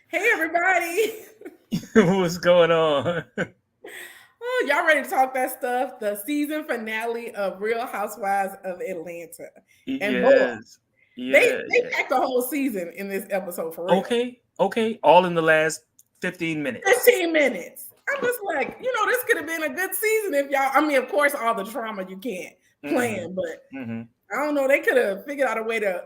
Hey, everybody. What's going on? Oh, y'all ready to talk that stuff? The season finale of Real Housewives of Atlanta. And boy, Yes. Yeah, they yeah. packed the whole season in this episode for real. Okay. All in the last 15 minutes. 15 minutes. I'm just like, this could have been a good season if y'all, of course, all the drama you can't Mm-hmm. plan, but Mm-hmm. I don't know. They could have figured out a way to,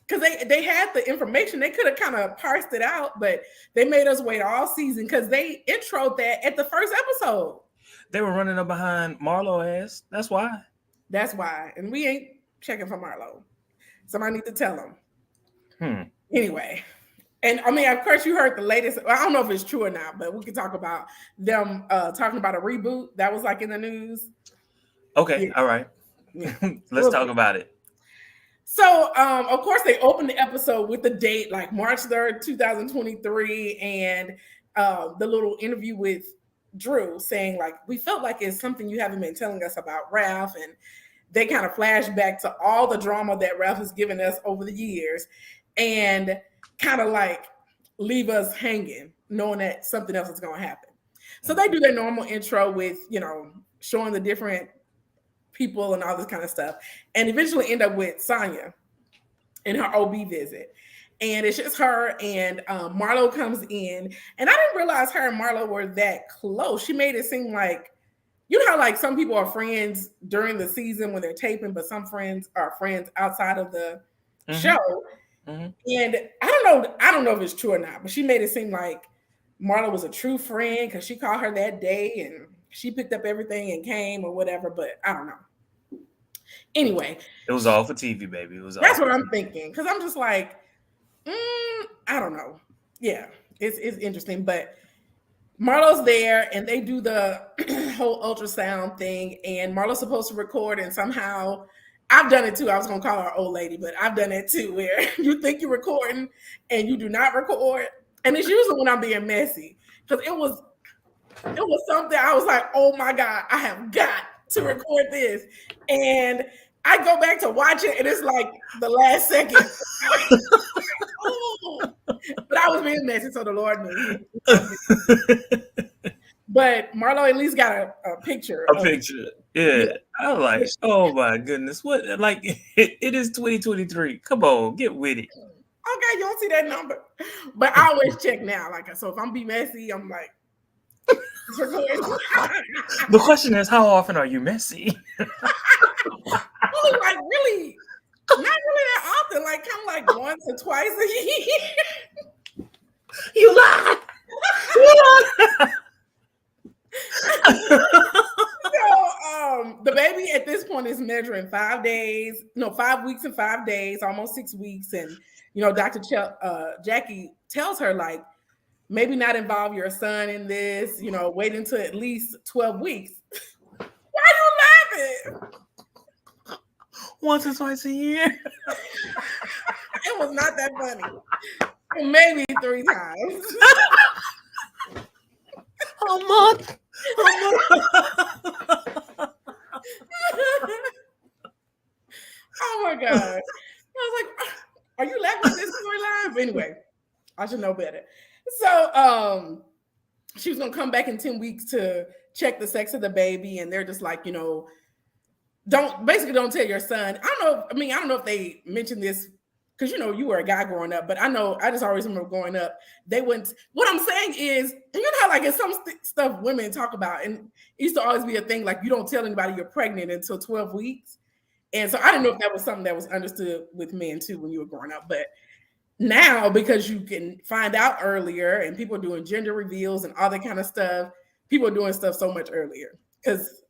because they had the information. They could have kind of parsed it out, but they made us wait all season because they introed that at the first episode. They were running up behind Marlo ass. That's why. That's why. And we ain't checking for Marlo. Somebody need to tell them. Hmm. Anyway. And of course, you heard the latest. I don't know if it's true or not, but we can talk about them talking about a reboot that was like in the news. Okay, Yeah. all right. Yeah. Let's talk about it. So, of course, they opened the episode with the date, like March 3rd, 2023, and the little interview with Drew saying, like, we felt like it's something you haven't been telling us about Ralph. And they kind of flash back to all the drama that Ralph has given us over the years and kind of like leave us hanging, knowing that something else is going to happen. So they do their normal intro with, showing the different people and all this kind of stuff, and eventually end up with Sonya in her OB visit. And it's just her and Marlo comes in. And I didn't realize her and Marlo were that close. She made it seem like, how like some people are friends during the season when they're taping, but some friends are friends outside of the show. Mm-hmm. And I don't know if it's true or not, but she made it seem like Marlo was a true friend because she called her that day and she picked up everything and came or whatever, but I don't know. Anyway, It was all for TV, baby. It was all that's for what I'm TV. thinking. Because I'm just like, I don't know. Yeah, it's interesting. But Marlo's there and they do the whole ultrasound thing. And Marlo's supposed to record, and somehow I've done it too. I was going to call her old lady, but I've done it too, where you think you're recording and you do not record. And it's usually when I'm being messy. Because it was something I was like, oh my God, I have got to record this. And I go back to watch it, and it's like the last second. Oh, but I was being messy, so the Lord knew. But Marlo at least got a picture A of it. picture. Yeah. Yeah. I'm like, oh my goodness. What like it is 2023. Come on, get with it. Okay, you don't see that number. But I always check now. Like, so if I'm be messy, I'm like, it's recording. The question is, how often are you messy? Only like really, not really that often, like kind of like once or twice a year. You lie. So the baby at this point is measuring 5 days, 5 weeks and 5 days, almost 6 weeks. And Dr. Jackie tells her, like, maybe not involve your son in this, wait until at least 12 weeks. Why are you laughing? Once or twice a year. It was not that funny. Maybe 3 times. A month. Oh my God. I was like, are you laughing at this storyline? But anyway, I should know better. So she was gonna come back in 10 weeks to check the sex of the baby, and they're just like, don't tell your son. I don't know if they mentioned this because you were a guy growing up, but I just always remember growing up, they wouldn't. What I'm saying is, how like in some stuff women talk about, and it used to always be a thing, like you don't tell anybody you're pregnant until 12 weeks. And so I didn't know if that was something that was understood with men too when you were growing up, but now because you can find out earlier and people are doing gender reveals and all that kind of stuff, people are doing stuff so much earlier. Because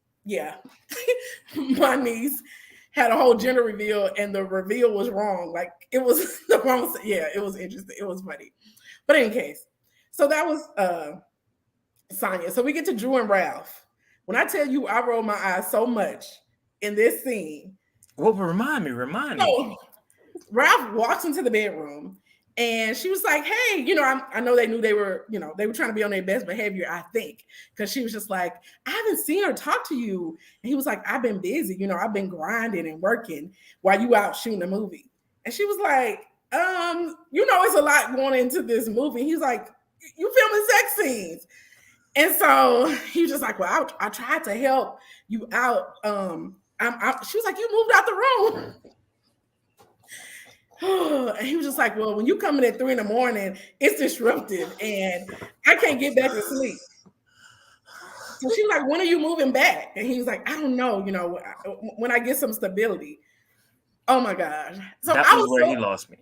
my niece had a whole gender reveal and the reveal was wrong. Like it was the wrong. Yeah, it was interesting. It was funny. But in case, so that was Sonya. So we get to Drew and Ralph. When I tell you, I rolled my eyes so much in this scene. Well, remind me. So Ralph walks into the bedroom and she was like, hey, I know they knew they were trying to be on their best behavior, I think, because she was just like, I haven't seen her talk to you. And he was like, I've been busy. I've been grinding and working while you out shooting a movie. And she was like, It's a lot going into this movie. He's like, you filming sex scenes. And so he was just like, well, I tried to help you out. She was like, you moved out the room. And he was just like, well, when you come in at 3 a.m, it's disruptive and I can't get back to sleep. So she was like, when are you moving back? And he was like, I don't know, when I get some stability. Oh my gosh. So that was where he lost me.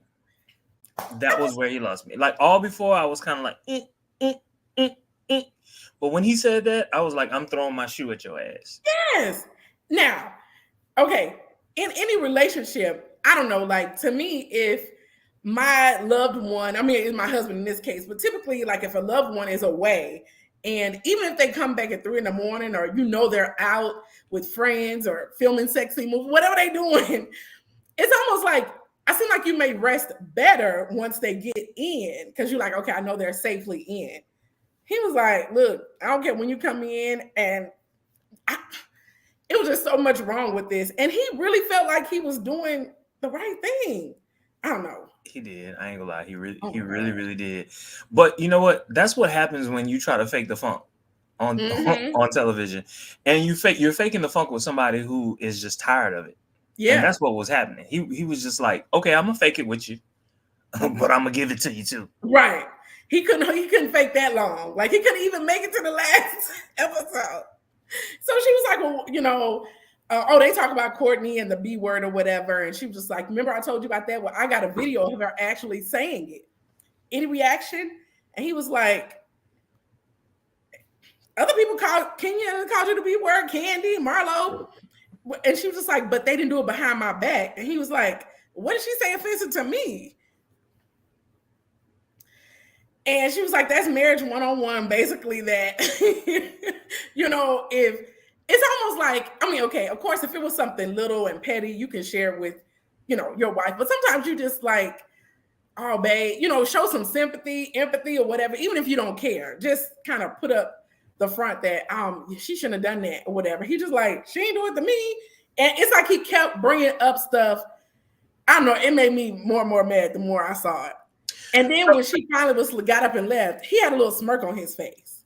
That was where he lost me. Like all before, I was kind of like, But when he said that, I was like, I'm throwing my shoe at your ass. Yes. Now, okay, in any relationship, I don't know, like to me, if my loved one, I mean, it's my husband in this case, but typically, like if a loved one is away, and even if they come back at 3 a.m, or they're out with friends or filming sexy movies, whatever they're doing, it's almost like I seem like you may rest better once they get in because you're like, okay, I know they're safely in. He was like, look, I don't care when you come in, and it was just so much wrong with this. And he really felt like he was doing the right thing. I don't know. He did. I ain't gonna lie. He really did. But you know what? That's what happens when you try to fake the funk on television, and you're faking the funk with somebody who is just tired of it. Yeah, and that's what was happening. He was just like, okay, I'm gonna fake it with you, but I'm gonna give it to you too. Right. He couldn't fake that long. Like he couldn't even make it to the last episode. So she was like, well, they talk about Courtney and the B word or whatever. And she was just like, remember I told you about that? Well, I got a video of her actually saying it. Any reaction? And he was like, other people Kenya called you the B word, Kandi, Marlo. And she was just like, but they didn't do it behind my back. And he was like, what did she say offensive to me? And she was like, that's marriage 101, basically, that, if it's almost like, I mean, okay, of course, if it was something little and petty, you can share it with, your wife. But sometimes you just like, oh, babe, show some sympathy, empathy or whatever, even if you don't care. Just kind of put up the front that she shouldn't have done that or whatever. He just like, she ain't do it to me. And it's like he kept bringing up stuff. I don't know. It made me more and more mad the more I saw it. And then when she finally got up and left, he had a little smirk on his face.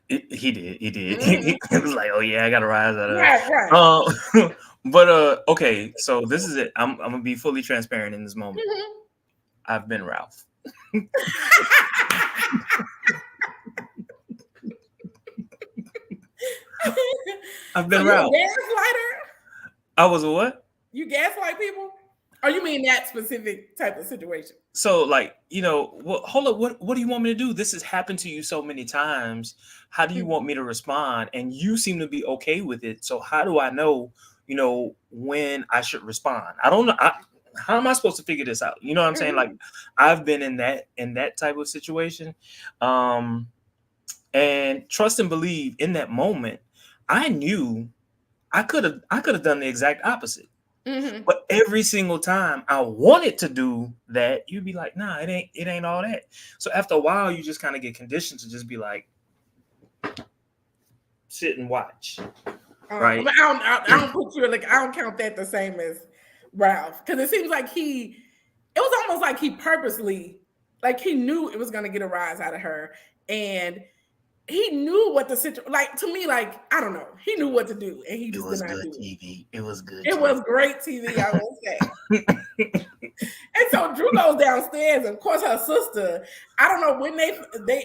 He did. Mm-hmm. He was like, "Oh yeah, I got to rise out of that." Right. But okay, so this is it. I'm gonna be fully transparent in this moment. Mm-hmm. I've been Ralph. I've been Ralph. You a gaslighter? I was a what? You gaslight people? Or you mean that specific type of situation? So, like, hold up. What do you want me to do? This has happened to you so many times. How do you want me to respond? And you seem to be okay with it. So how do I know, when I should respond? I don't know. How am I supposed to figure this out? You know what I'm saying? Like, I've been in that type of situation. And trust and believe in that moment, I knew I could have done the exact opposite. Mm-hmm. But every single time I wanted to do that, you'd be like, nah, it ain't all that. So after a while, you just kind of get conditioned to just be like, sit and watch. Right. But I don't put you like, I don't count that the same as Ralph. Because it seems like it was almost like he purposely, like he knew it was going to get a rise out of her. And he knew what the situation, like to me, like, I don't know. He knew what to do and he just did not do it. It was good. It was great TV, I will say. And so Drew goes downstairs, and of course her sister, I don't know when they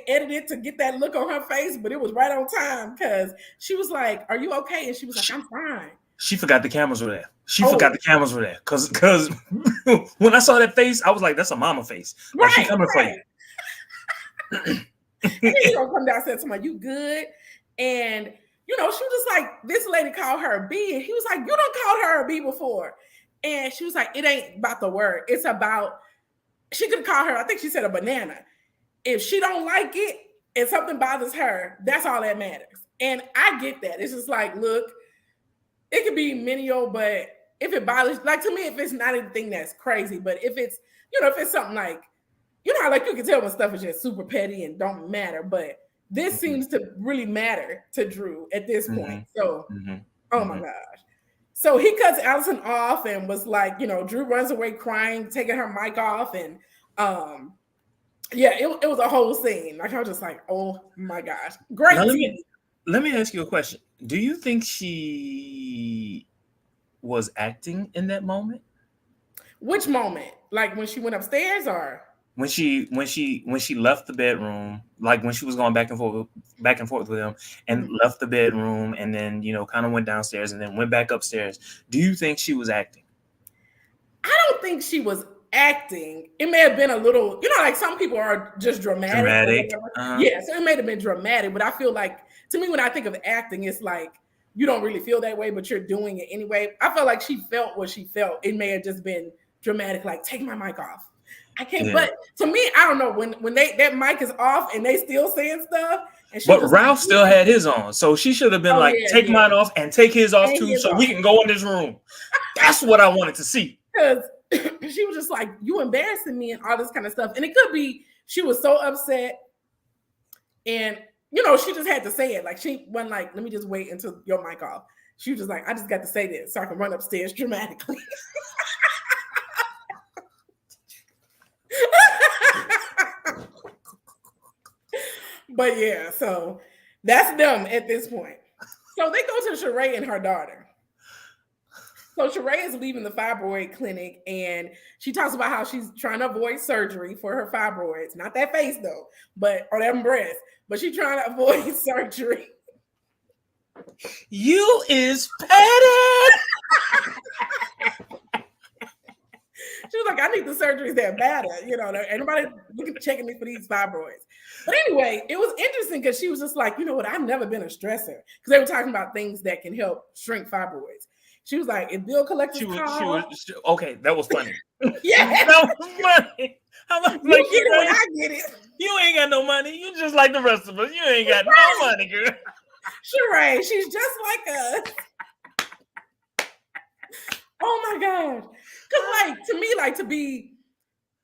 edited to get that look on her face, but it was right on time because she was like, are you okay? And she was like, I'm fine. She forgot the cameras were there. Because when I saw that face, I was like, that's a mama face. Like, right, she coming for you. And then you gonna come downstairs to me, you good? And she was just like, this lady called her a B, and he was like, you done called her a B before. And she was like, it ain't about the word. It's about, she could call her, I think she said a banana. If she don't like it and something bothers her, that's all that matters. And I get that. It's just like, look, it could be menial, but if it bothers, like to me, if it's not anything that's crazy, but if it's, if it's something like, how like you can tell when stuff is just super petty and don't matter, but this seems to really matter to Drew at this point. So, oh my gosh. So he cuts Allison off and was like, Drew runs away crying, taking her mic off, and yeah, it was a whole scene. Like I was just like, oh my gosh, great Now TV. let me ask you a question. Do you think she was acting in that moment? Which moment? Like when she went upstairs, or When she left the bedroom, like when she was going back and forth with him, and Mhm. left the bedroom, and then kind of went downstairs and then went back upstairs. Do you think she was acting? I don't think she was acting. It may have been a little, like some people are just dramatic or Dramatic. whatever. Yeah, so it may have been dramatic, but I feel like to me when I think of acting, it's like you don't really feel that way, but you're doing it anyway. I felt like she felt what she felt. It may have just been dramatic, like take my mic off. I can't. Yeah. But to me, I don't know when that mic is off and they still saying stuff. And she But was Ralph like, still had his on, so she should have been oh like, yeah, take yeah. mine off and take his off Take too, his so off. we can go in this room. That's what I wanted to see. Because she was just like, you embarrassing me and all this kind of stuff. And it could be she was so upset and she just had to say it. Like she wasn't like, let me just wait until your mic off. She was just like, I just got to say this so I can run upstairs dramatically. But yeah, so that's them at this point. So they go to Sheree and her daughter. So Sheree is leaving the fibroid clinic and she talks about how she's trying to avoid surgery for her fibroids. Not that face though, or them breasts. But she's trying to avoid surgery. You is petty. She was like, I need the surgeries that matter. Anybody checking me for these fibroids. But anyway, it was interesting because she was just like, you know what? I've never been a stressor. Because they were talking about things that can help shrink fibroids. She was like, if bill collectors okay, that was funny. Yeah. That was funny. You get it when I get it. You ain't got no money. You just like the rest of us. You ain't got no money, girl. Sheree, she's just like us. Oh my God. Because to me, to be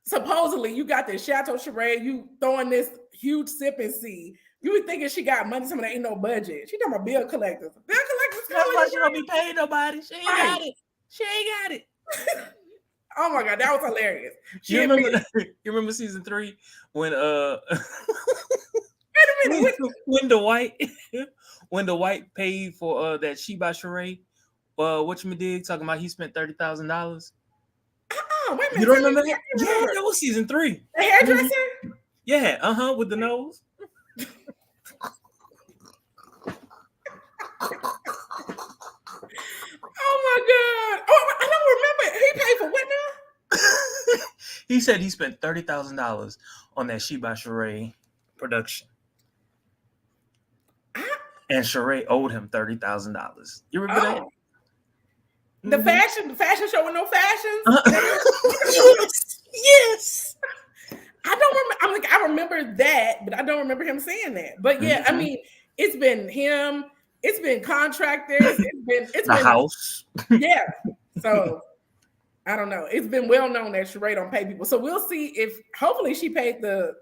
supposedly you got this Chateau Sheree, you throwing this huge sip and see. You be thinking she got money, some of that ain't no budget. She talking about bill collectors. Bill collectors. That's why she don't be paying nobody. She ain't got it. She ain't got it. Oh my God, that was hilarious. You remember season 3 when Wait a minute. when Dwight paid for that She by Sheree, whatchamadidig talking about he spent $30,000. Wait a minute. You don't remember that? Yeah, that was season 3. The hairdresser? Yeah, with the nose. Oh my God. Oh, I don't remember. He paid for what now? He said he spent $30,000 on that She by Sheree production. And Sheree owed him $30,000. You remember that? The fashion show with no fashions? Yes. I don't remember. I remember that, but I don't remember him saying that. But yeah, I mean, it's been him. It's been contractors. It's been house. Yeah. So I don't know. It's been well known that Sheree don't pay people. So we'll see if hopefully she paid but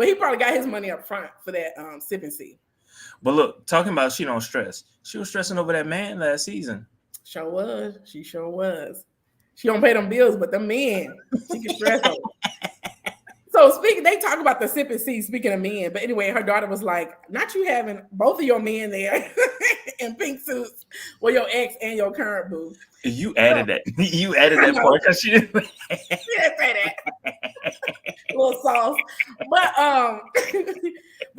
he probably got his money up front for that sip and see. But look, talking about she don't stress. She was stressing over that man last season. Sure was. She sure was. She don't pay them bills, but the men, she can stress over. So they talk about the sip and see, speaking of men. But anyway, her daughter was like, not you having both of your men there in pink suits with your ex and your current boo. You added that. You added that part because she didn't say that. A little sauce. But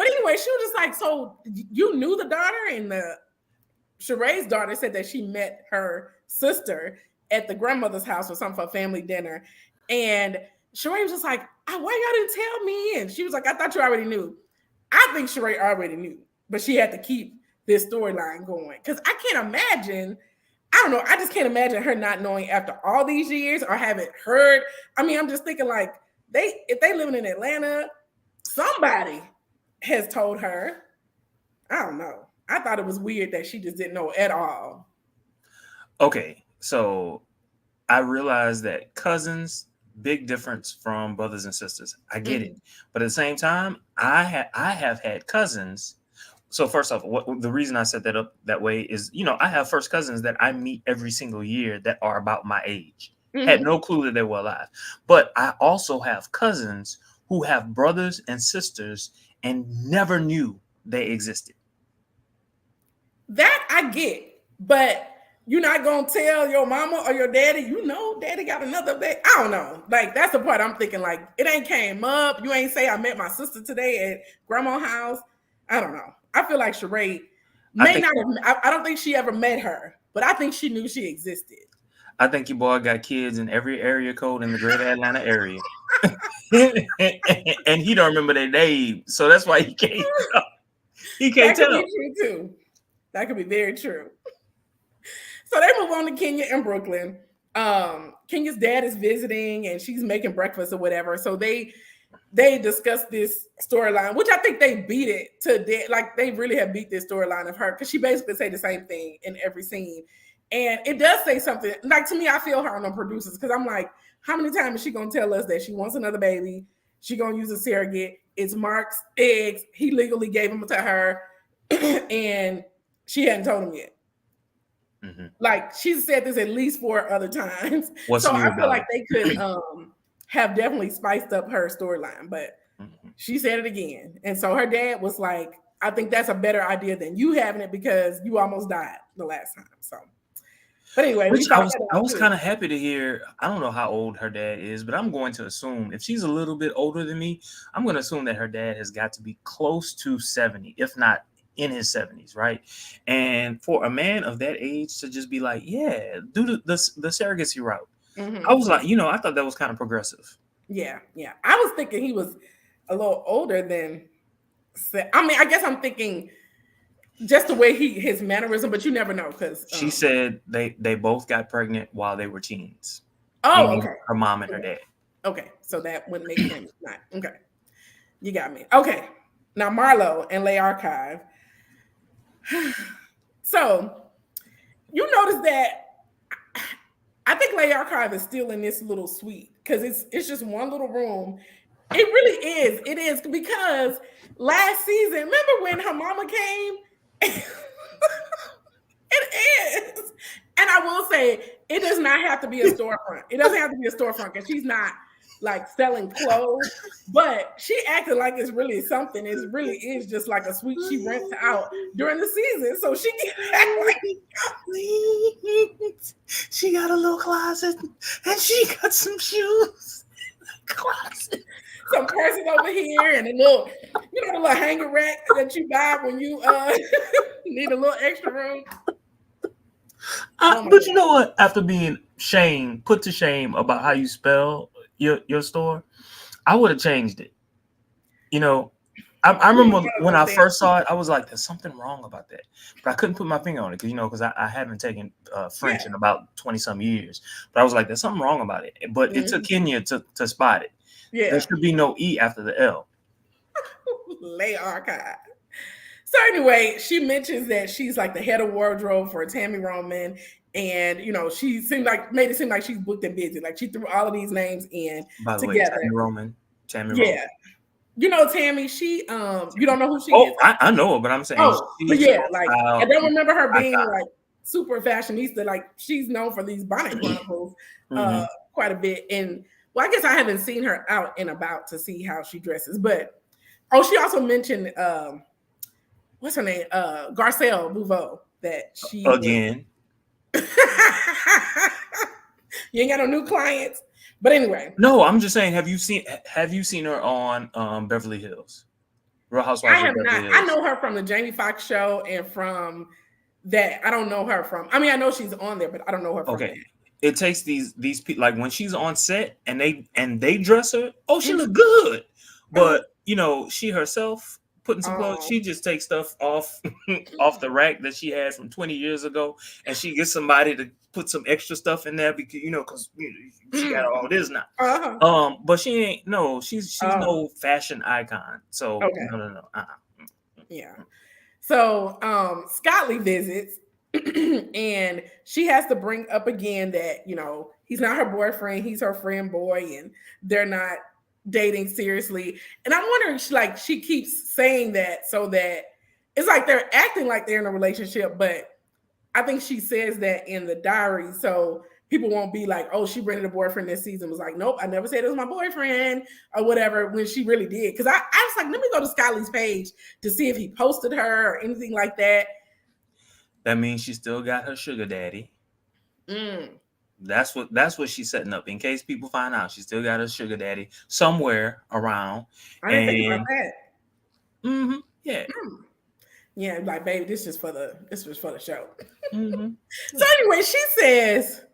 anyway, she was just like, so you knew the daughter? And Sheree's daughter said that she met her sister at the grandmother's house or something for a family dinner. And Sheree was just like, why y'all didn't tell me? And she was like, I thought you already knew. I think Sheree already knew, but she had to keep this storyline going. Because I can't imagine, I don't know, I just can't imagine her not knowing after all these years or haven't heard. I mean, I'm just thinking like, if they living in Atlanta, somebody has told her. I don't know. I thought it was weird that she just didn't know at all. Okay, so I realized that cousins, big difference from brothers and sisters. I get it, but at the same time, I have had cousins. So first off, the reason I set that up that way is, I have first cousins that I meet every single year that are about my age. Had Mm-hmm. no clue that they were alive. But I also have cousins who have brothers and sisters and never knew they existed. That I get, but you're not gonna tell your mama or your daddy, daddy got another baby. I don't know. Like that's the part I'm thinking. Like it ain't came up. You ain't say I met my sister today at grandma's house. I don't know. I feel like Sheree I may think not have. I don't think she ever met her, but I think she knew she existed. I think your boy got kids in every area code in the greater Atlanta area. And he don't remember their name. So that's why he can't That could tell. be true too. That could be very true. So they move on to Kenya and Brooklyn. Kenya's dad is visiting and she's making breakfast or whatever. So they discuss this storyline, which I think they beat it to death. Like they really have beat this storyline of her because she basically say the same thing in every scene. And it does say something. Like to me, I feel her on the producers because I'm like, how many times is she gonna tell us that she wants another baby? She gonna use a surrogate. It's Mark's eggs. He legally gave them to her, and she hadn't told him yet. Mm-hmm. Like she's said this at least 4 other times. What's So new I feel about like it? they could have definitely spiced up her storyline, but Mm-hmm. she said it again. And so her dad was like, I think that's a better idea than you having it because you almost died the last time. So but anyway, we Which I thought was that I was too. kind of happy to hear. I don't know how old her dad is, but I'm going to assume if she's a little bit older than me, I'm going to assume that her dad has got to be close to 70, if not in his 70s, right? And for a man of that age to just be like, yeah, do the surrogacy route. Mm-hmm. I was like, I thought that was kind of progressive. Yeah. I was thinking he was a little older than I mean, I guess I'm thinking just the way his mannerism, but you never know because She said they both got pregnant while they were teens. oh, Meaning okay. her mom and her dad. Okay. So that would make him not okay. You got me. Okay. Now Marlo and Lay Archive. So you notice that I think Lay Archive is still in this little suite because it's just one little room. It really is. It is because last season, remember when her mama came? It is. And I will say, it does not have to be a storefront. It doesn't have to be a storefront because she's not like selling clothes, but she acted like it's really something. It really is just like a suite she rents out during the season. So she can act like she got a little closet and she got some shoes. Closet. Some person over here and a little, the little hanger rack that you buy when you need a little extra room. But you know what? After being put to shame about how you spell your store, I would have changed it. I remember when I first saw it, I was like, "There's something wrong about that," but I couldn't put my finger on it because I haven't taken French in about 20-some years. But I was like, "There's something wrong about it." But it took Kenya to spot it. Yeah, there should be no E after the L. Lay Archive. So anyway, she mentions that she's like the head of wardrobe for Tammy Roman, and she made it seem like she's booked and busy. Like she threw all of these names in By the together. way, Tammy Roman. Yeah. Tammy, she you don't know who she is. I know her, but I'm saying but yeah, like I don't remember her being like super fashionista. Like she's known for these bonnet chronicles quite a bit. And well, I guess I haven't seen her out and about to see how she dresses. But she also mentioned what's her name? Garcelle Bouveau, that she again. You ain't got no new clients. But anyway. No, I'm just saying, have you seen her on Beverly Hills? Real Housewives I have of Beverly not. Hills. I know her from the Jamie Foxx show and from that. I don't know her from. I mean, I know she's on there, but I don't know her from that. It takes these people, like when she's on set and they dress her, she look good. But she herself putting some clothes, she just takes stuff off the rack that she had from 20 years ago, and she gets somebody to put some extra stuff in there because she got all this now. But she ain't she's no fashion icon. So no. Yeah. So Scotty visits and she has to bring up again that he's not her boyfriend, he's her friend boy, and they're not dating seriously. And I'm wondering, she keeps saying that so that it's like they're acting like they're in a relationship, but I think she says that in the diary, so people won't be like, "Oh, she rented a boyfriend this season." Was like, "Nope, I never said it was my boyfriend or whatever." When she really did, because I was like, "Let me go to Skylee's page to see if he posted her or anything like that." That means she still got her sugar daddy. Mm, That's what she's setting up. In case people find out, she still got her sugar daddy somewhere around. I didn't think about And that. yeah. Mm. Yeah, like, baby, this was for the show. Mm-hmm. So anyway, she says,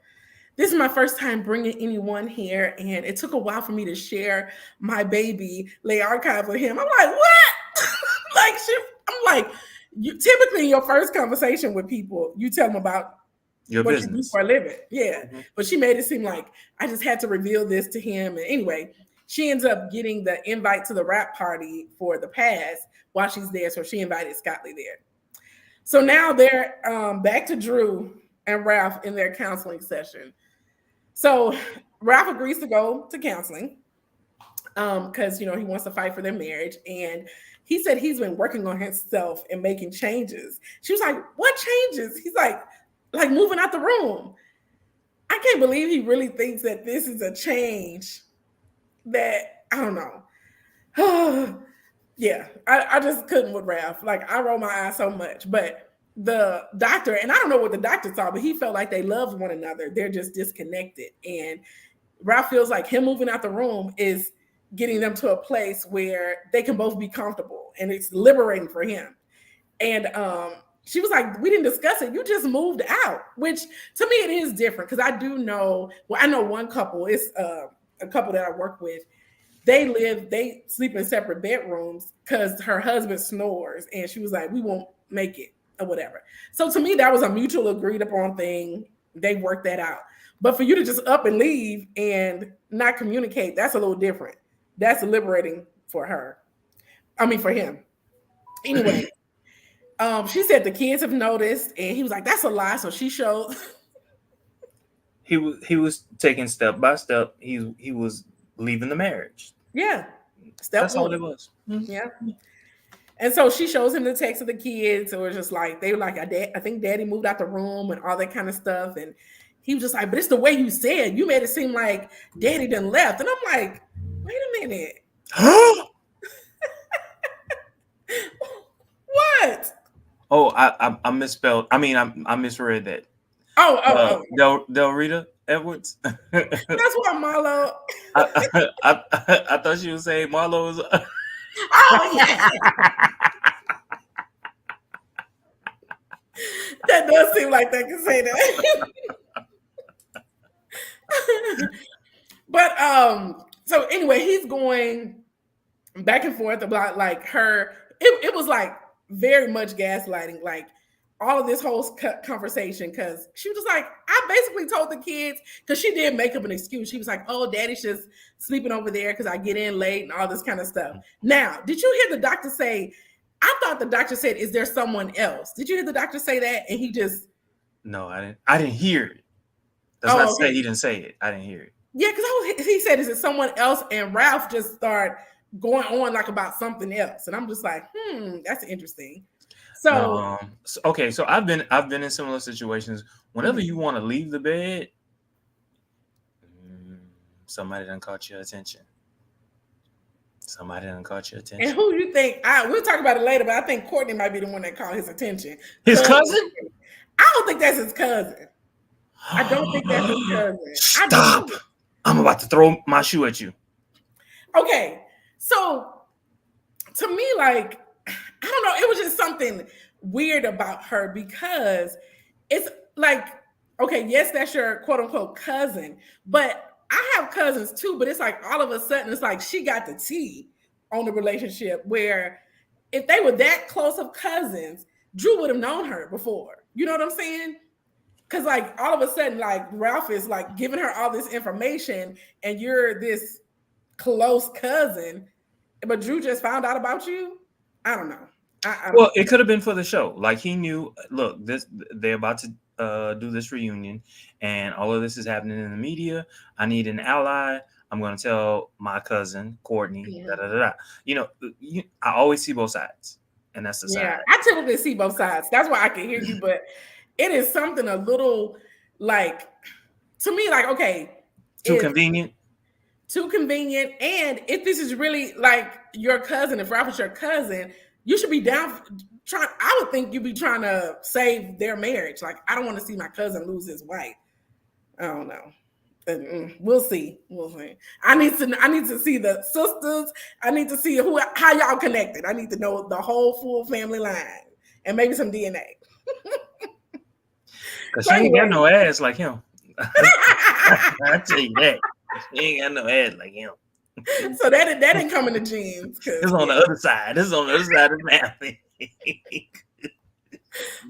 "This is my first time bringing anyone here, and it took a while for me to share my baby lay archive with him." I'm like, what? I'm like, you typically in your first conversation with people, you tell them about Your what you do business. for a living. Yeah. Mm-hmm. But she made it seem like I just had to reveal this to him. And anyway, she ends up getting the invite to the rap party for the past while she's there. So she invited Scott Lee there. So now they're back to Drew and Ralph in their counseling session. So Ralph agrees to go to counseling because he wants to fight for their marriage, and he said he's been working on himself and making changes. She was like, "What changes?" He's like moving out the room. I can't believe he really thinks that this is a change that I don't know. Yeah, I just couldn't with Ralph. Like, I roll my eyes so much. But the doctor, and I don't know what the doctor saw, but he felt like they loved one another. They're just disconnected. And Ralph feels like him moving out the room is getting them to a place where they can both be comfortable, and it's liberating for him. And she was like, "We didn't discuss it. You just moved out," which to me it is different because I do know. Well, I know one couple. It's a couple that I work with. They sleep in separate bedrooms because her husband snores, and she was like, "We won't make it," or whatever. So to me, that was a mutual agreed upon thing. They worked that out. But for you to just up and leave and not communicate, that's a little different. That's liberating for her. I mean, for him. Anyway, she said the kids have noticed, and he was like, "That's a lie." So she showed. He was taking step by step. He was leaving the marriage. Yeah, step That's all one. it was. Mm-hmm. Yeah. And so she shows him the text of the kids. So it was just like, they were like, "I think daddy moved out the room," and all that kind of stuff. And he was just like, "But it's the way you said. You made it seem like daddy done left." And I'm like, wait a minute. What? Oh, I misspelled. I mean, I misread that. Oh. Del Rita Edwards. That's why Marlo. I thought she was saying Marlo was. Oh, yeah. That does seem like they can say that. But so anyway, he's going back and forth about like her. It was like very much gaslighting, like all of this whole conversation, because she was just like, I basically told the kids, because she did make up an excuse. She was like, "Oh, daddy's just sleeping over there because I get in late," and all this kind of stuff. Now, did you hear the doctor say? I thought the doctor said, "Is there someone else?" Did you hear the doctor say that? And he just No, I didn't hear it. That's not say he didn't say it. I didn't hear it. Yeah, because he said, "Is it someone else?" And Ralph just started going on like about something else, and I'm just like, that's interesting. So okay, so I've been in similar situations. Whenever you want to leave the bed, somebody done caught your attention. Somebody done caught your attention. And who you think? We'll talk about it later, but I think Courtney might be the one that caught his attention. His cousin? I don't think that's his cousin. I don't think that's his cousin. Stop! I'm about to throw my shoe at you. Okay, so to me, like, I don't know, it was just something weird about her because it's like, okay, yes, that's your quote unquote cousin, but I have cousins too, but it's like all of a sudden it's like she got the tea on the relationship, where if they were that close of cousins, Drew would have known her before. You know what I'm saying? Because like all of a sudden, like Ralph is like giving her all this information and you're this close cousin, but Drew just found out about you. I don't know. Well, it could have been for the show. Like he knew, look, they're about to do this reunion, and all of this is happening in the media. I need an ally. I'm going to tell my cousin Courtney. Yeah. Da, da, da, da. You know, I always see both sides. and that's the Yeah, side. I typically see both sides. That's why I can hear you, but it is something a little like to me, like, okay, Too it's convenient. too convenient. And if this is really like your cousin, if Ralph is your cousin, you should be down trying. I would think you'd be trying to save their marriage. Like, I don't want to see my cousin lose his wife. I don't know. We'll see. We'll see. I need to see the sisters. I need to see how y'all connected. I need to know the whole full family line and maybe some DNA. Cause So she ain't got anyway. no ass like him. I tell you that. She ain't got no ass like him. So that didn't come in the genes. It's on the other side. This is on the other side of the family.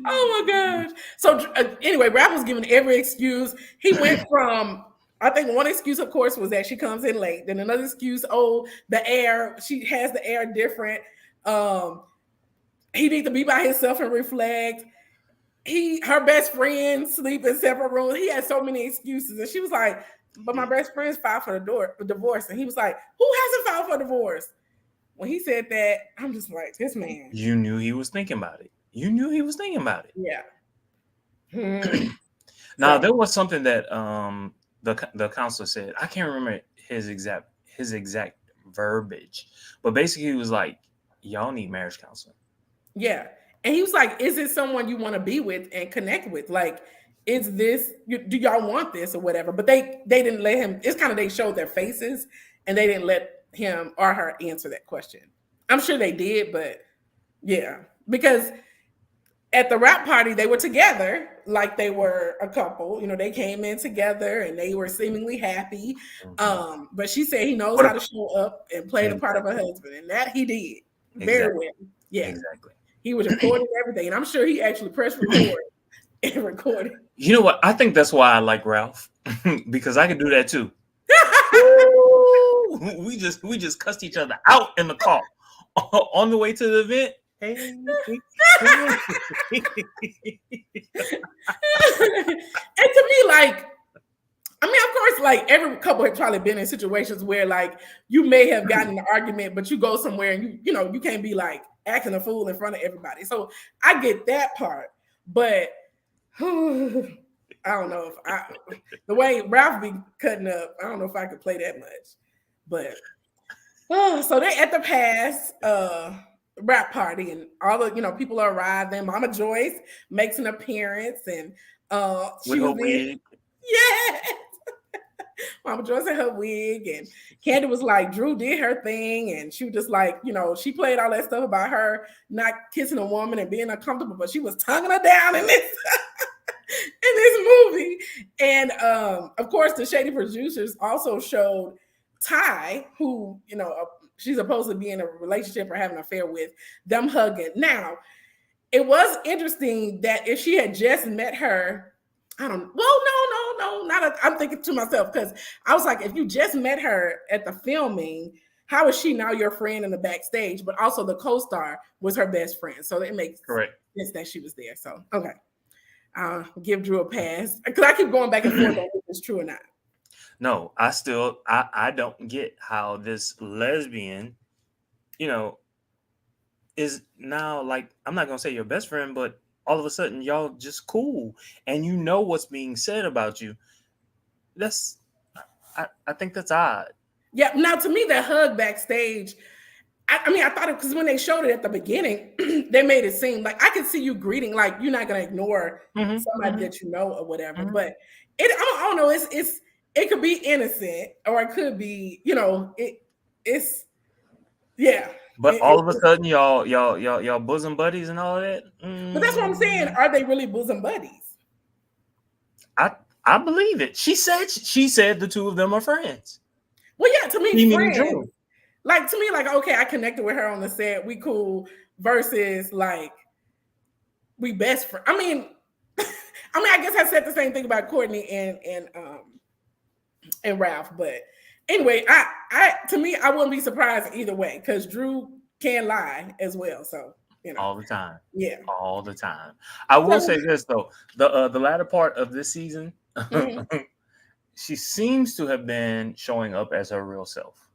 Oh my gosh. So anyway, Rap was given every excuse. He went from, I think one excuse, of course, was that she comes in late. Then another excuse, oh, the air, she has the air different. He needs to be by himself and reflect. Her best friend sleep in separate rooms. He had so many excuses. And she was like, but my best friend's filed for the divorce. And he was like, who hasn't filed for divorce? When he said that, I'm just like, this man. You knew he was thinking about it. Yeah. Now there was something that the counselor said. I can't remember his exact verbiage, but basically he was like, y'all need marriage counseling. Yeah. And he was like, is it someone you want to be with and connect with? Like, is this, do y'all want this or whatever? But they didn't let him, it's kind of, they showed their faces and they didn't let him or her answer that question. I'm sure they did, but yeah. Because at the rap party, they were together like they were a couple. You know, they came in together and they were seemingly happy. But she said he knows how to show up and play the part of a husband. And that he did very well. Yeah. Exactly. He was recording everything. And I'm sure he actually pressed record and recorded. You know what? I think that's why I like Ralph. Because I can do that too. we just cussed each other out in the car on the way to the event. Hey. And to me, like, I mean, of course, like every couple had probably been in situations where like you may have gotten an argument, but you go somewhere and you know, you can't be like acting a fool in front of everybody. So I get that part, but I don't know if the way Ralph be cutting up, I don't know if I could play that much. But so they at the past rap party and all the, you know, people are arriving. Mama Joyce makes an appearance and she was in. Yeah. Mama Joyce had her wig and Kandi was like, Drew did her thing. And she was just like, you know, she played all that stuff about her not kissing a woman and being uncomfortable, but she was tonguing her down in this in this movie. And of course, the shady producers also showed Ty, who, you know, she's supposed to be in a relationship or having an affair with, them hugging. Now, it was interesting that if she had just met her, I'm thinking to myself, because I was like, if you just met her at the filming, how is she now your friend in the backstage? But also the co-star was her best friend. So it makes sense that she was there. So, okay. Give Drew a pass. Because I keep going back and forth on if it's true or not. No, I don't get how this lesbian, you know, is now like, I'm not gonna say your best friend, but all of a sudden y'all just cool and you know what's being said about you. I think that's odd. Yeah. Now to me, that hug backstage, I mean, I thought it because when they showed it at the beginning, they made it seem like I could see you greeting, like you're not gonna ignore somebody that you know or whatever. But I don't know. It could be innocent or it could be, you know, it's yeah. But all of a sudden, y'all bosom buddies and all of that. But that's what I'm saying. Are they really bosom buddies? I believe it. She said the two of them are friends. Well, yeah, to me, friends. Like to me, like, okay, I connected with her on the set. We cool versus like we best friends. I mean, I guess I said the same thing about Courtney and Ralph, but anyway, I to me, I wouldn't be surprised either way because Drew can lie as well. So you know, all the time, yeah, all the time. I will say this though: the latter part of this season, she seems to have been showing up as her real self.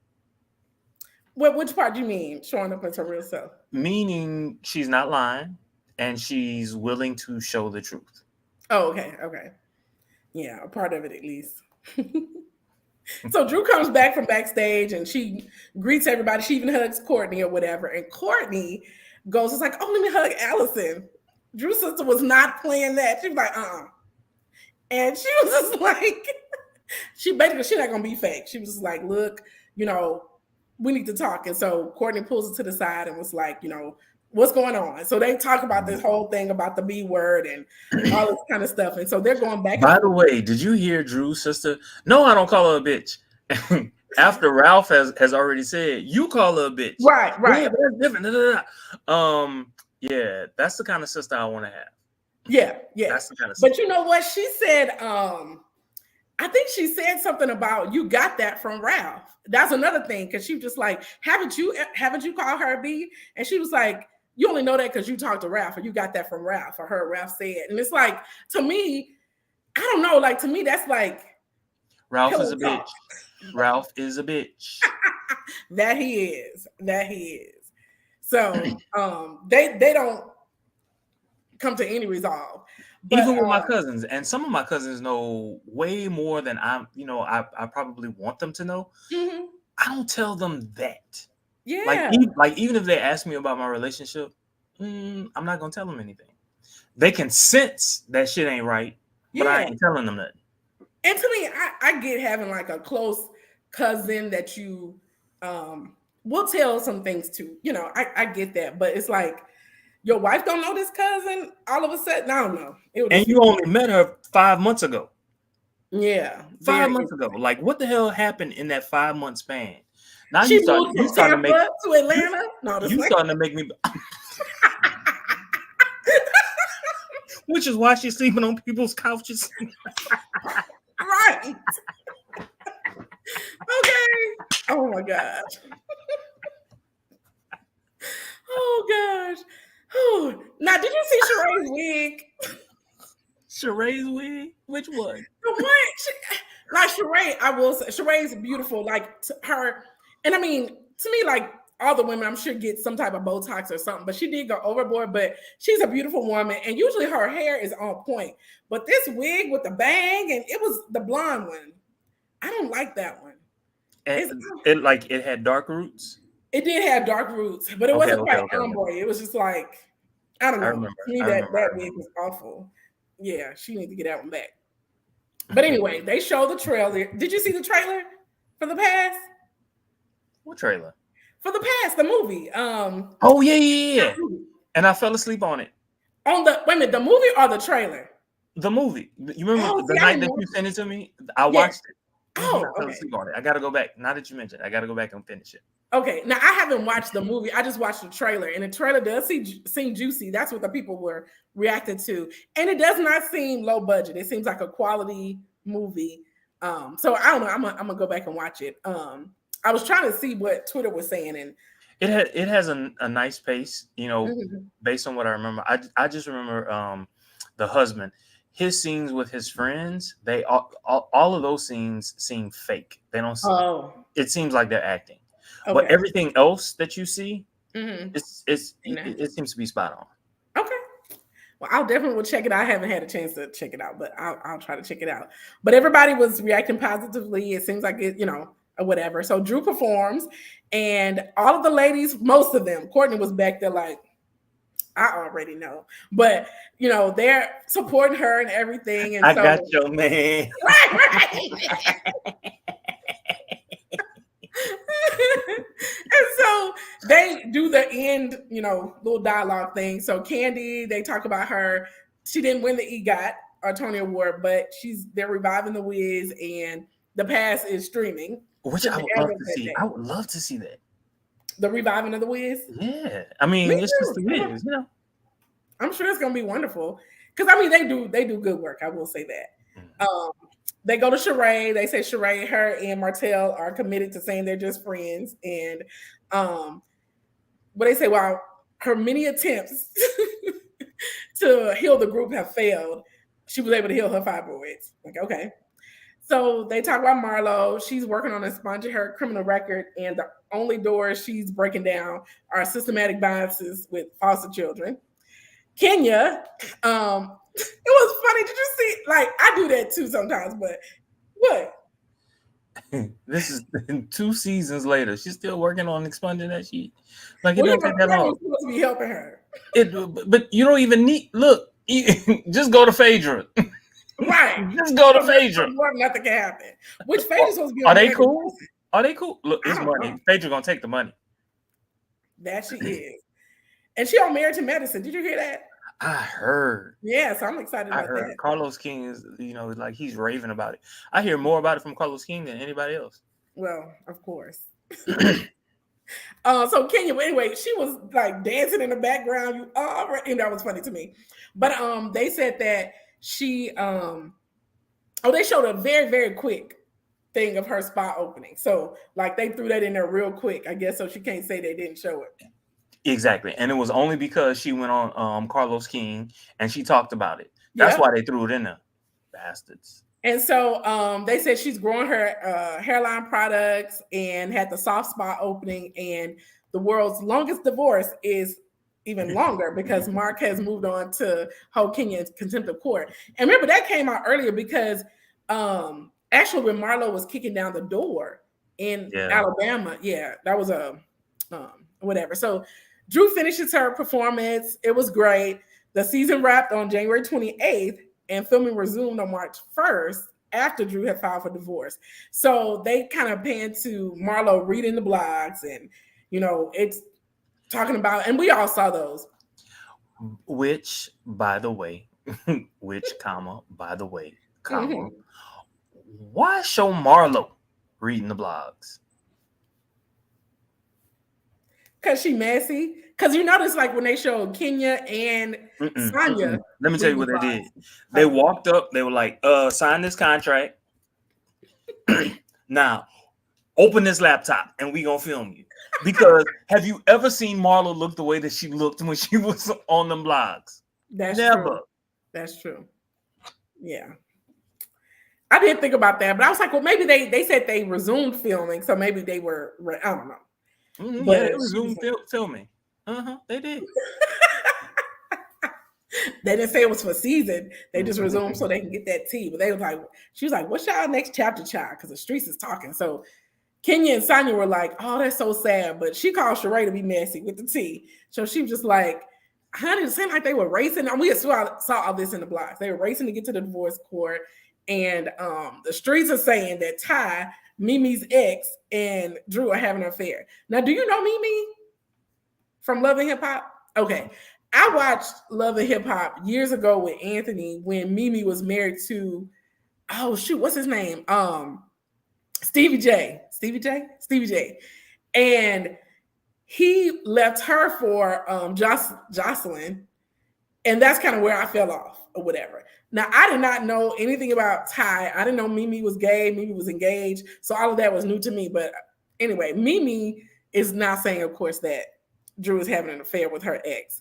Which part do you mean? Showing up as her real self? Meaning she's not lying and she's willing to show the truth. Oh, okay, okay. Yeah, a part of it at least. So Drew comes back from backstage and she greets everybody. She even hugs Courtney or whatever. And Courtney goes, it's like, oh, let me hug Allison. Drew's sister was not playing that. She was like, And she was just like, she's not gonna be fake. She was just like, look, we need to talk. And so Courtney pulls her to the side and was like, what's going on? So they talk about this whole thing about the B word and all this kind of stuff. And so they're going back. By the way, did you hear Drew's sister? No, I don't call her a bitch. After Ralph has already said, you call her a bitch. Right. Yeah, that's different. Yeah, that's the kind of sister I want to have. Yeah. That's the kind of sister. But you know what? She said, I think she said something about you got that from Ralph. That's another thing, because she was just like, haven't you called her a B? And she was like, you only know that because you talked to Ralph, or you got that from Ralph, or heard Ralph say it. And it's like, to me, I don't know, like to me, that's like Ralph is a bitch. Ralph is a bitch. That he is. So they don't come to any resolve. But, even with my cousins, and some of my cousins know way more than I probably want them to know. Mm-hmm. I don't tell them that. Yeah. Like even if they ask me about my relationship, I'm not gonna tell them anything. They can sense that shit ain't right, but I ain't telling them nothing. And to me, I get having like a close cousin that you will tell some things to. I get that, but it's like, your wife don't know this cousin all of a sudden. I don't know. And you only met her 5 months ago. Yeah. 5 months ago. Like, what the hell happened in that 5 month span? Now she moved from Tampa to Atlanta. You starting to make me. Which is why she's sleeping on people's couches. Right. Okay. Oh my gosh. Oh gosh. Oh. Now, did you see Sheree's wig? Sheree's wig? Which one? The one. Like Sheree, I will say, Sheree's beautiful. Like her, and I mean, to me, like all the women, I'm sure get some type of Botox or something, but she did go overboard. But she's a beautiful woman, and usually her hair is on point. But this wig with the bang, and it was the blonde one. I don't like that one. And it had dark roots. It did have dark roots, but it wasn't quite ombre. It was just like, I don't know. To me, that wig was awful. Yeah, she needs to get that one back. But anyway, they show the trailer. Did you see the trailer for The Past? What trailer? For The Past, the movie. Oh yeah. And I fell asleep on it. Wait a minute, the movie or the trailer? The movie. You remember the night that you sent it to me? I watched it. Oh, I fell asleep on it. I gotta go back. Now that you mentioned it, I gotta go back and finish it. Okay, now I haven't watched the movie. I just watched the trailer, and the trailer does seem juicy. That's what the people were reacting to, and it does not seem low budget. It seems like a quality movie. So I don't know. I'm gonna go back and watch it. I was trying to see what Twitter was saying, and it has a nice pace. Based on what I remember. I just remember the husband. His scenes with his friends, they all of those scenes seem fake. They don't. It seems like they're acting. Okay. But everything else that you see, it seems to be spot on. Okay. Well, I'll definitely will check it out. I haven't had a chance to check it out, but I'll try to check it out. But everybody was reacting positively. It seems like it, or whatever. So Drew performs, and all of the ladies, most of them, Courtney was back there like, I already know, but they're supporting her and everything. And I got your man. Right. And so they do the end, little dialogue thing. So Kandi, they talk about her. She didn't win the EGOT or Tony Award, but they're reviving The Wiz, and The Past is streaming. Which I would love to see. I would love to see that. The reviving of The Wiz? Yeah. I mean, it's just The Wiz, I'm sure it's gonna be wonderful. Because they do good work. I will say that. Mm-hmm. They go to Sheree. They say Sheree, her, and Martell are committed to saying they're just friends. And what they say, while her many attempts to heal the group have failed, she was able to heal her fibroids. Like, okay. So they talk about Marlo. She's working on expunging her criminal record, and the only doors she's breaking down are systematic biases with foster children. Kenya, it was funny. Did you see? Like, I do that too sometimes, but what? This is 2 seasons later. She's still working on expunging that shit. Like, it Well, don't take that long. was supposed to be helping her. But you don't even need look. Just go to Phaedra. Right. Just go to Phaedra. Nothing can happen. Which Phaedra's supposed to be? Are they cool? Are they cool? Look, I it's don't money. know. Phaedra gonna take the money. That she is. And she on Married to Medicine. Did you hear that? I heard. Yeah, so I'm excited about that. Carlos King is, like he's raving about it. I hear more about it from Carlos King than anybody else. Well, of course. So Kenya, anyway, she was like dancing in the background. And that was funny to me. But they said that she they showed a very, very quick thing of her spa opening. So like they threw that in there real quick, I guess, so she can't say they didn't show it. Exactly. And it was only because she went on Carlos King and she talked about it. That's why they threw it in there. Bastards. And so they said she's growing her hairline products and had the soft spot opening, and the world's longest divorce is even longer because Mark has moved on to hold Kenya in contempt of court. And remember, that came out earlier because actually when Marlo was kicking down the door in Alabama, that was a whatever. So Drew finishes her performance. It was great. The season wrapped on January 28th. And filming resumed on March 1st after Drew had filed for divorce. So they kind of panned to Marlo reading the blogs and, it's talking about, and we all saw those. Which, by the way, Mm-hmm. Why show Marlo reading the blogs? Because she messy. Because you notice, like, when they showed Kenya and Sonya. Let me tell you what they did. They walked up. They were like, sign this contract. Now, open this laptop and we going to film you. Because have you ever seen Marlo look the way that she looked when she was on them blogs? That's never. True. That's true. Yeah. I didn't think about that, but I was like, well, maybe they said they resumed filming. So maybe they were, I don't know. Mm-hmm. But they resumed filming. They did. They didn't say it was for season. They just resumed so they can get that tea. But they was like, she was like, what's y'all next chapter, child? Because the streets is talking. So Kenya and Sonya were like, oh, that's so sad. But she called Sheree to be messy with the tea. So she was just like, honey, it seemed like they were racing. And we saw all this in the blogs. They were racing to get to the divorce court. And the streets are saying that Ty, Mimi's ex, and Drew are having an affair. Now, do you know Mimi from Love and Hip Hop? Okay. I watched Love and Hip Hop years ago with Anthony when Mimi was married to, what's his name? Stevie J. And he left her for Jocelyn. And that's kind of where I fell off or whatever. Now, I did not know anything about Ty. I didn't know Mimi was gay. Mimi was engaged. So all of that was new to me. But anyway, Mimi is now saying, of course, that Drew is having an affair with her ex.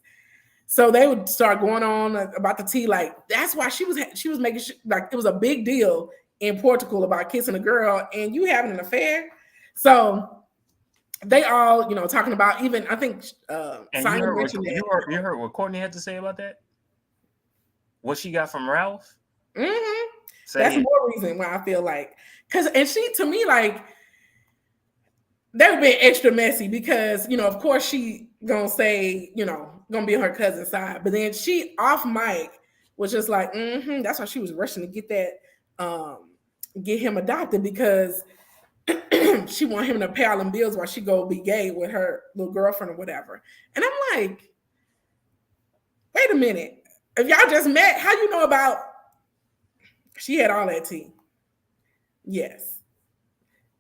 So they would start going on about the tea. Like, that's why she was making like it was a big deal in Portugal about kissing a girl and you having an affair. So they all, talking about even, I think, Simon mentioned that. You heard what Courtney had to say about that? What she got from Ralph? Mm-hmm. That's more reason why I feel like, and she, to me, like, that would be extra messy because, of course she gonna say, gonna be on her cousin's side. But then she off mic was just like, that's why she was rushing to get that, get him adopted because she want him to pay all them bills while she go be gay with her little girlfriend or whatever. And I'm like, wait a minute. If y'all just met, how you know about, she had all that tea. Yes.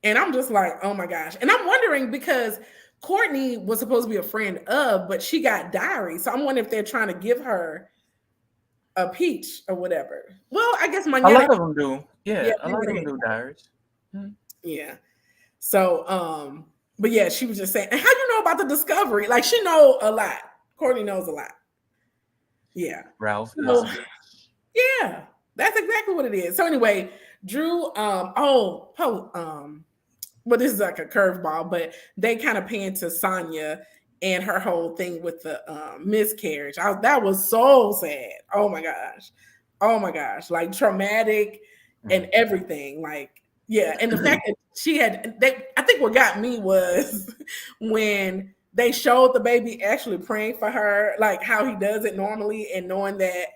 And I'm just like, oh my gosh. And I'm wondering because Courtney was supposed to be a friend of, but she got diaries. So I'm wondering if they're trying to give her a peach or whatever. Well, I guess a lot of them do. Yeah, a lot of them do diaries. Mm-hmm. Yeah. So, but yeah, she was just saying, and how you know about the discovery? Like she know a lot. Courtney knows a lot. Yeah. Ralph. So, yeah, that's exactly what it is. So anyway, Drew, well, this is like a curveball, but they kind of panned to Sonya and her whole thing with the miscarriage. That was so sad. Oh my gosh. Oh my gosh. Like traumatic and everything. Like, yeah. And the fact that I think what got me was when they showed the baby actually praying for her, like how he does it normally, and knowing that,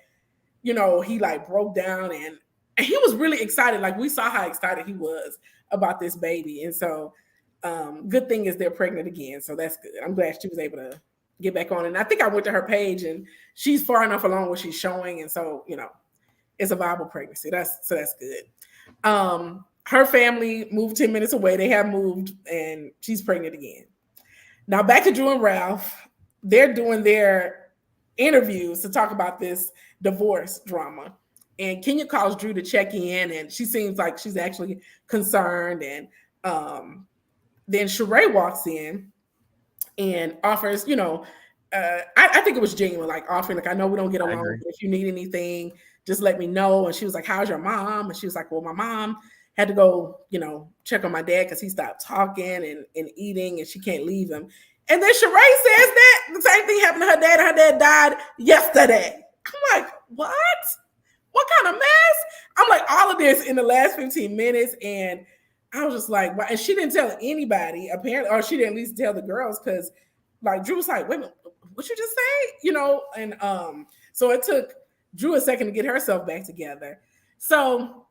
he like broke down and he was really excited. Like we saw how excited he was about this baby. And so good thing is they're pregnant again. So that's good. I'm glad she was able to get back on. And I think I went to her page and she's far enough along where she's showing. And so, it's a viable pregnancy. That's good. Her family moved 10 minutes away. They have moved and she's pregnant again. Now back to Drew and Ralph. They're doing their interviews to talk about this divorce drama. And Kenya calls Drew to check in, and she seems like she's actually concerned. And then Sheree walks in and offers, I think it was genuine, like offering, like, I know we don't get along, but if you need anything, just let me know. And she was like, how's your mom? And she was like, well, my mom had to go, check on my dad because he stopped talking and eating, and she can't leave him. And then Sheree says that the same thing happened to her dad. Her dad died yesterday. I'm like, what? What kind of mess? I'm like, all of this in the last 15 minutes. And I was just like, wow. And she didn't tell anybody, apparently, or she didn't at least tell the girls, because like Drew was like, wait a minute, what you just say? And so it took Drew a second to get herself back together. So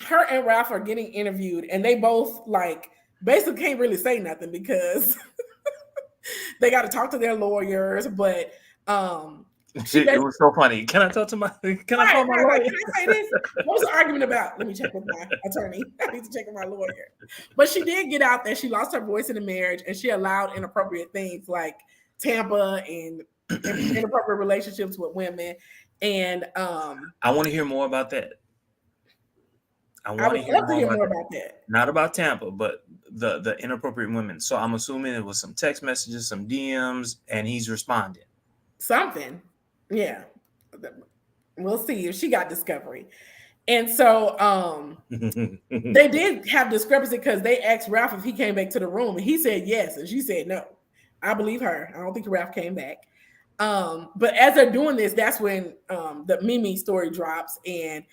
her and Ralph are getting interviewed, and they both like basically can't really say nothing because they got to talk to their lawyers. But it was so funny. Can I talk to my? Can I call my lawyer? Can I say this? What was the argument about? Let me check with my attorney. I need to check with my lawyer. But she did get out there. She lost her voice in the marriage, and she allowed inappropriate things like Tampa and inappropriate relationships with women. And I want to hear more about that. I would love to hear more about that. Not about Tampa, but the inappropriate women. So I'm assuming it was some text messages, some DMs, and he's responding. Something. Yeah. We'll see if she got discovery. And so they did have discrepancy because they asked Ralph if he came back to the room, and he said yes, and she said no. I believe her. I don't think Ralph came back. But as they're doing this, that's when the Mimi story drops. And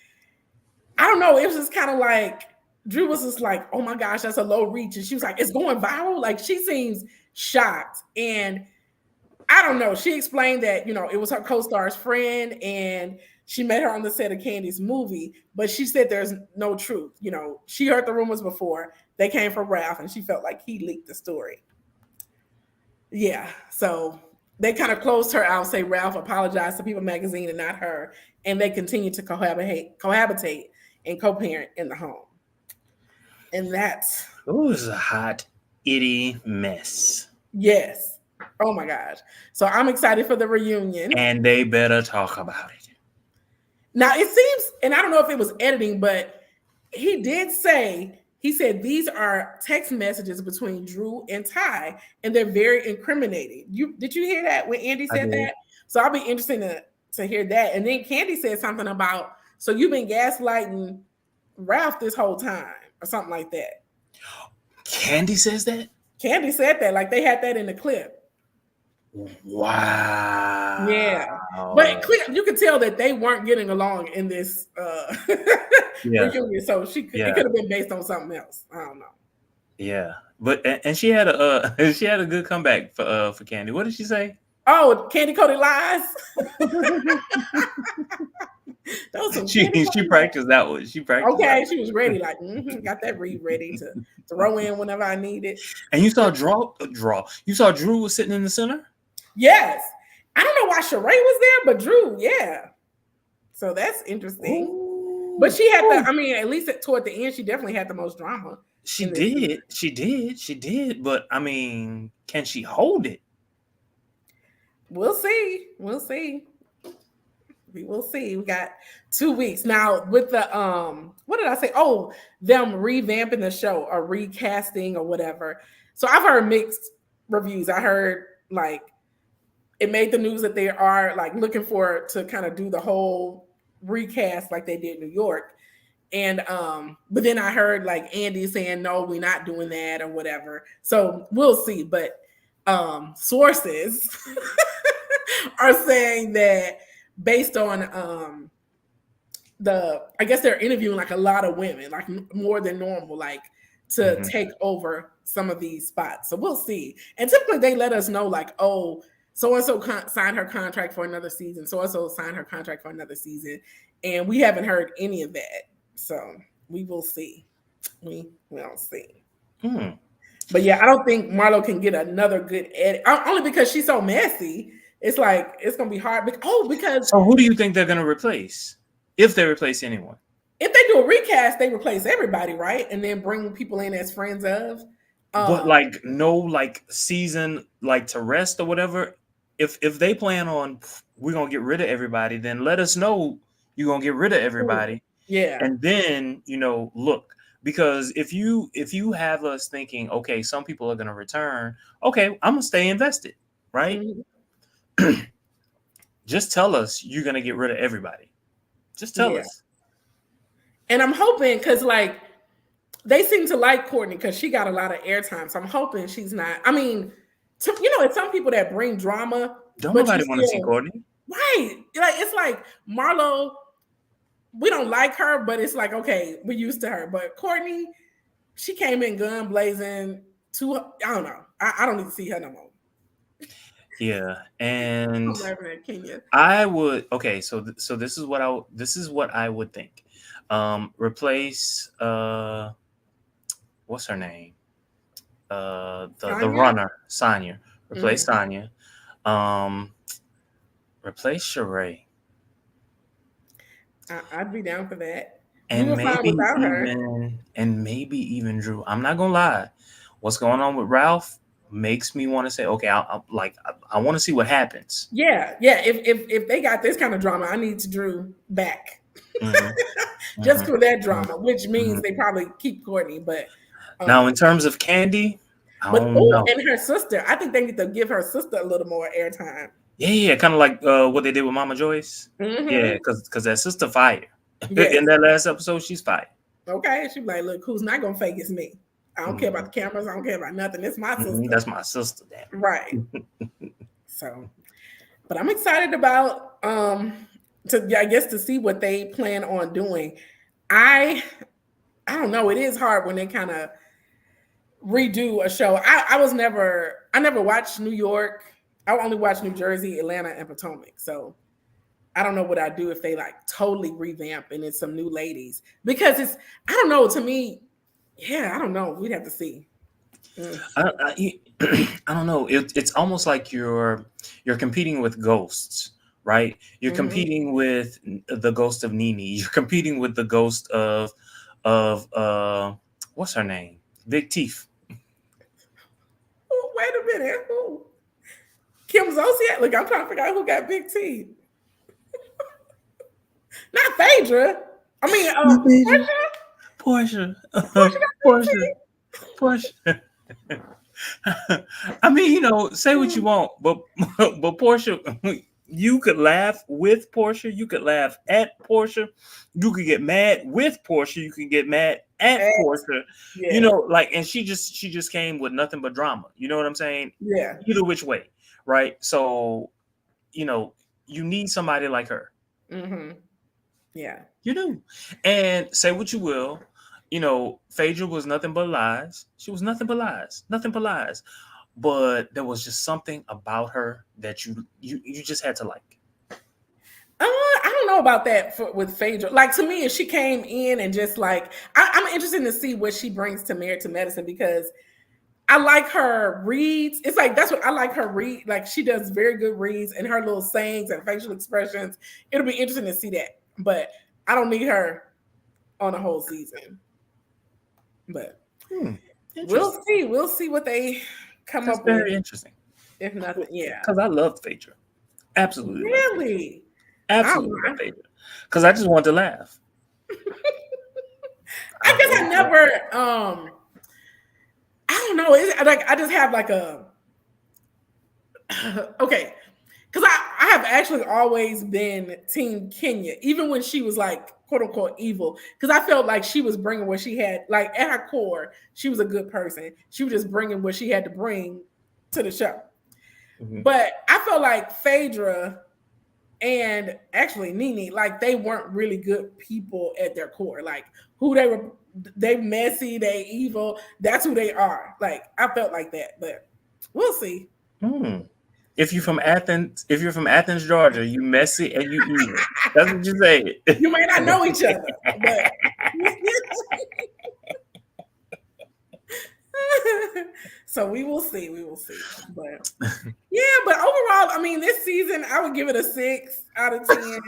I don't know, it was just kind of like Drew was just like, oh my gosh, that's a low reach. And she was like, it's going viral. Like she seems shocked. And I don't know. She explained that, it was her co-star's friend and she met her on the set of Kandi's movie, but she said there's no truth. She heard the rumors before. They came from Ralph and she felt like he leaked the story. Yeah. So they kind of closed her out, say Ralph apologized to People Magazine and not her. And they continue to cohabitate and co-parent in the home. And that's... It was a hot, itty mess. Yes. Oh my gosh. So I'm excited for the reunion. And they better talk about it. Now it seems, and I don't know if it was editing, but he said these are text messages between Drew and Ty, and they're very incriminating. Did you hear that when Andy said that? So I'll be interested to hear that. And then Kandi said something about, so you've been gaslighting Ralph this whole time, or something like that. Kandi says that? Kandi said that, like they had that in the clip. Wow. Yeah. But you could tell that they weren't getting along in this reunion. So it could have been based on something else. I don't know. Yeah. But and she had a good comeback for Kandi. What did she say? Oh, candy coated lies. She practiced that one. She practiced. Okay, she was ready. Like, got that read ready to throw in whenever I need it. And you saw You saw Drew was sitting in the center. Yes, I don't know why Sheree was there, but Drew, yeah. So that's interesting. Ooh. But she had at least toward the end, she definitely had the most drama. She did. But can she hold it? We'll see. We will see. We got 2 weeks now with the what did I say? Oh, them revamping the show or recasting or whatever. So I've heard mixed reviews. I heard like it made the news that they are like looking for to kind of do the whole recast like they did in New York. And but then I heard like Andy saying, no, we're not doing that or whatever. So we'll see. But sources are saying that based on I guess they're interviewing like a lot of women, like more than normal, like to take over some of these spots. So we'll see. And typically they let us know like, oh, so and so signed her contract for another season. So and so signed her contract for another season, and we haven't heard any of that. So we will see. We will see. But yeah, I don't think Marlo can get another good edit, only because she's so messy. It's like it's gonna be hard. Because so who do you think they're gonna replace? If they replace anyone? If they do a recast, they replace everybody, right? And then bring people in as friends of. But like no like season like to rest or whatever. If they plan on we're gonna get rid of everybody, then let us know you're gonna get rid of everybody. Yeah. And then look, because if you have us thinking, okay, some people are gonna return, okay, I'm gonna stay invested, right? Just tell us you're gonna get rid of everybody. Just tell us. And I'm hoping, because like they seem to like Courtney because she got a lot of airtime. So I'm hoping she's not. I mean, it's some people that bring drama. Don't nobody want to see Courtney. Right. Like it's like Marlo, we don't like her, but it's like, okay, we're used to her. But Courtney, she came in gun blazing I don't know. I don't need to see her no more. Yeah, and I would so this is what I would think. Replace what's her name? The runner, Sonya. Replace Sonya. Replace Sheree. I'd be down for that. And maybe even Drew. I'm not gonna lie. What's going on with Ralph makes me want to say, okay, I want to see what happens. Yeah. If they got this kind of drama, I need Drew back. Just for that drama, which means they probably keep Courtney. But now, in terms of Kandi, and her sister, I think they need to give her sister a little more airtime. Yeah, kind of like what they did with Mama Joyce. Yeah, because that sister fired. In that last episode, she's fired. Okay, she's like, look, who's not gonna fake it's me. I don't care about the cameras. I don't care about nothing. It's my sister. That's my sister. Damn. Right. So, but I'm excited about to see what they plan on doing. I don't know. It is hard when they kind of redo a show. I never watched New York. I only watched New Jersey, Atlanta, and Potomac. So I don't know what I'd do if they like totally revamp and it's some new ladies, because I don't know, to me. Yeah, I don't know. We'd have to see. I don't know. It's almost like you're competing with ghosts, right? You're competing with the ghost of Nene. You're competing with the ghost of what's her name? Big Teeth. Oh, wait a minute. Who? Kim Zolciak? Look, I'm trying to figure out who got big teeth. Not Phaedra. I mean, Portia. I mean, say what you want, but Portia, you could laugh with Portia, you could laugh at Portia, you could get mad with Portia, you can get mad at Portia. Yeah. And she just came with nothing but drama. You know what I'm saying? Yeah. Either which way, right? So, you need somebody like her. Yeah. You do. And say what you will, Phaedra was nothing but lies. She was nothing but lies. Nothing but lies. But there was just something about her that you just had to like. I don't know about that with Phaedra. Like, to me, if she came in and just like, I'm interested to see what she brings to Married to Medicine, because I like her reads. It's like, that's what I like her read. Like, she does very good reads, and her little sayings and facial expressions. It'll be interesting to see that. But I don't need her on a whole season. But we'll see. We'll see what they come up with. Very interesting. If nothing, yeah. Because I love Phaedra. Absolutely. Really? Absolutely love Phaedra. Because I just want to laugh. I guess I never, I don't know. It's like, I just have like a, because I have actually always been Team Kenya, even when she was like quote unquote evil, because I felt like she was bringing what she had, like at her core, she was a good person. She was just bringing what she had to bring to the show. But I felt like Phaedra and actually Nene, like they weren't really good people at their core. Like who they were, they messy, they evil. That's who they are. Like I felt like that, but we'll see. If you're from Athens, Georgia, you messy and you evil. That's what you say. You may not know each other, but so we will see. We will see. But yeah, but overall, I mean, this season I would give it a 6 out of 10.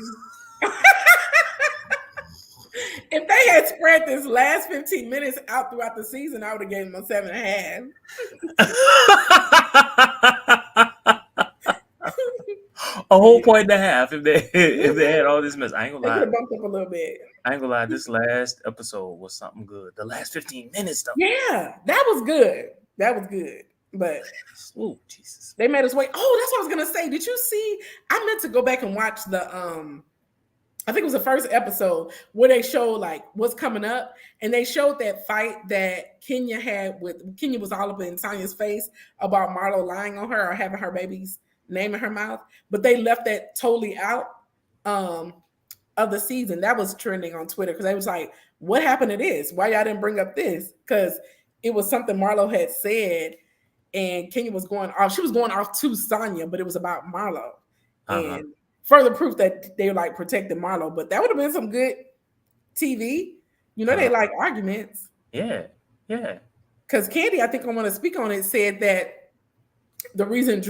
If they had spread this last 15 minutes out throughout the season, I would have given them a 7.5. A whole 1.5 if they had all this mess. I ain't gonna lie. They could have bumped up a little bit. I ain't gonna lie. This last episode was something good. The last 15 minutes though. Yeah, that was good. That was good. But oh Jesus, they made us wait. Oh, that's what I was gonna say. Did you see? I meant to go back and watch the I think it was the first episode where they showed like what's coming up, and they showed that fight that Kenya had with Kenya was all up in Tanya's face about Marlo lying on her or having her baby's name in her mouth, but they left that totally out of the season. That was trending on Twitter because they was like, "What happened to this? Why y'all didn't bring up this?" Because it was something Marlo had said, and Kenya was going off. She was going off to Sonya, but it was about Marlo, and further proof that they like protecting Marlo. But that would have been some good TV. You know, they like arguments. Yeah. Because Kandi, I think I want to speak on it, said that the reason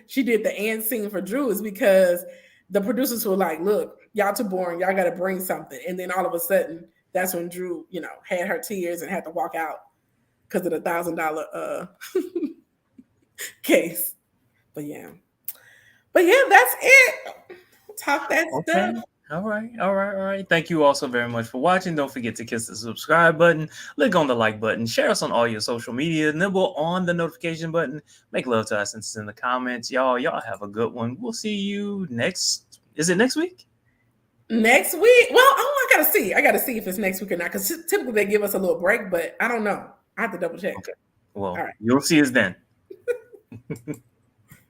she did the end scene for Drew is because the producers were like, look, y'all too boring. Y'all got to bring something. And then all of a sudden, that's when Drew, had her tears and had to walk out because of the $1,000 case. But yeah, that's it. Talk that stuff. All right. Thank you all so very much for watching. Don't forget to kiss the subscribe button, click on the like button, share us on all your social media, nibble on the notification button, make love to us in the comments. Y'all have a good one. We'll see you is it next week? Next week? Well, I gotta see. I gotta see if it's next week or not, because typically they give us a little break, but I don't know. I have to double check. Okay. Well, all right. You'll see us then.